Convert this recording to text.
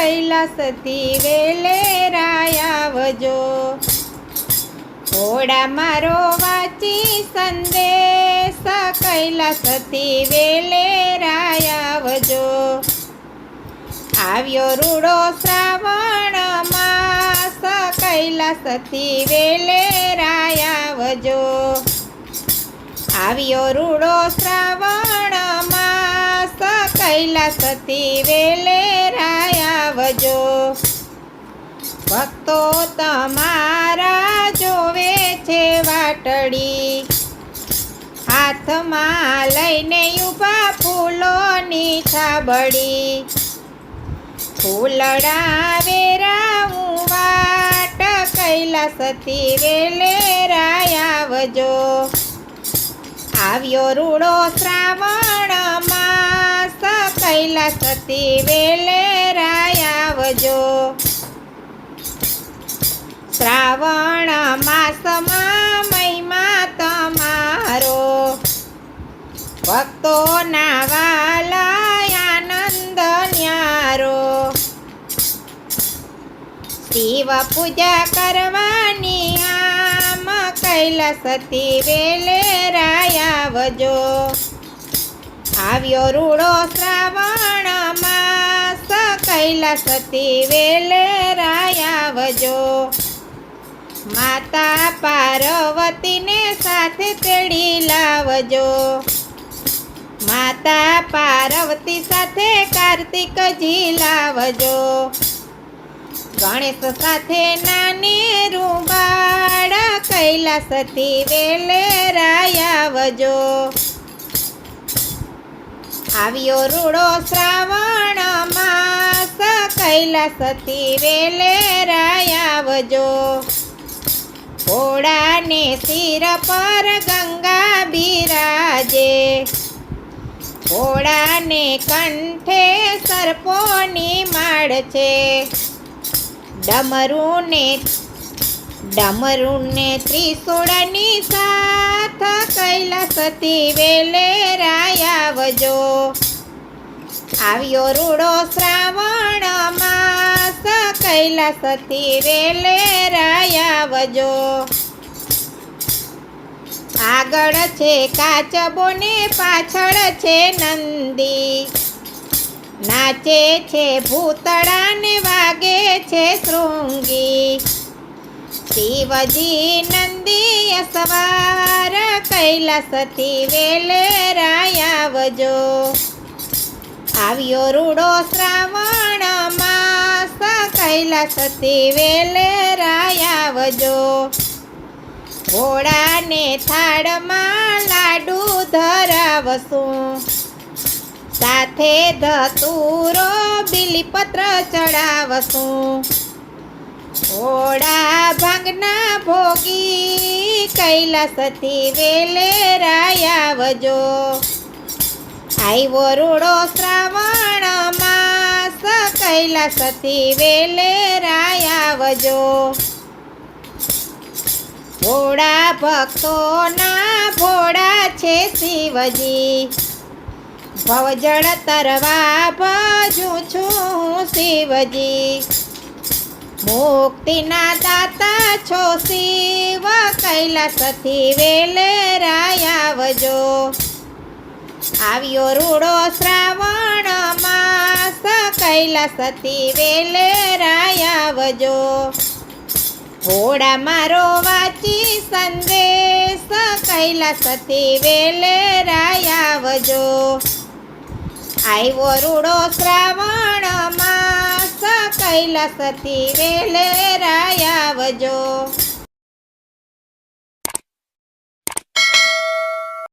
કૈલાસથી વેલેરાય આવજો। ઘોડા મારો વાંચી સંદેશ કૈલાસથી વેલેરાય આવજો। આવ્યો રૂડો શ્રાવણ માસ કૈલાસથી વેલેરાય આવજો। આવ્યો રૂડો શ્રાવણ માસ કૈલાસથી વેલેરાય આવજો। ભક્તો તમારા જોવે છે વાટડી, હાથમાં લઈને ઊભા ફૂલોની છાબડી। ફૂલડા વેરાવું વાટ કૈલાસથી વેલેરાય આવજો। આવ્યો રૂડો શ્રાવણ માસ કૈલાસથી વેલેરાય આવજો। શ્રાવણ માસમાં મહિમા તમારો, ભક્તોના વાલા આનંદ ન્યારો। શિવ પૂજા કરવાની આમ કૈલાસથી વેલેરાય આવજો। આવ્યો રૂડો શ્રાવણ માસ કૈલાસથી વેલેરાય આવજો। માતા પાર્વતીને સાથે તેડી લાવજો। માતા પાર્વતી સાથે કાર્તિકજી લાવજો। ગણેશ સાથે નાનેરું બાળ કૈલાસથી વેલેરાય આવજો। આવ્યો રૂડો શ્રાવણ માસ કૈલાસથી વેલેરાય આવજો। ઘોડાને શિર પર ગંગા બિરાજે, ઘોડાને કંઠે સર્પોની માળ છે। ડમરૂને ત્રિશૂળની સાથ કૈલાસથી વેલેરાય આવજો। આવ્યો રૂડો શ્રાવણ માસ કૈલાસથી વેલેરાય આવજો। આગળ છે કાચબો ને પાછળ છે નંદી, નાચે છે ભૂતળા ને વાગે છે શૃંગી। શિવજી નંદી સવાર કૈલાસથી વેલેરાય આવજો। આવ્યો રૂડો શ્રાવણ માસ કૈલાસથી વેલેરાય આવજો। ઘોડાને થાળમાં લાડુ ધરાવશું, સાથે ધતુરો બીલીપત્ર ચડાવશું। ઘોડા ભાંગના ભોગી કૈલાસથી વેલેરાય આવજો। આવ્યો રૂડો શ્રાવણ માસ કૈલાસથી વેલેરાય આવજો। ભોળા ભક્તોના ભોળા છે શિવજી, ભવજળ તરવા ભજું છું હું શિવજી। મુક્તિના દાતા છો શિવ કૈલાસથી વેલેરાય આવજો। આવ્યો રૂડો શ્રાવણ માસ કૈલાસથી વેલેરાય આવજો। ઘોડા મારો વાંચી સંદેશ કૈલાસથી વેલેરાય આવજો। આવ્યો રૂડો શ્રાવણ માસ કૈલાસથી વેલેરાય આવજો।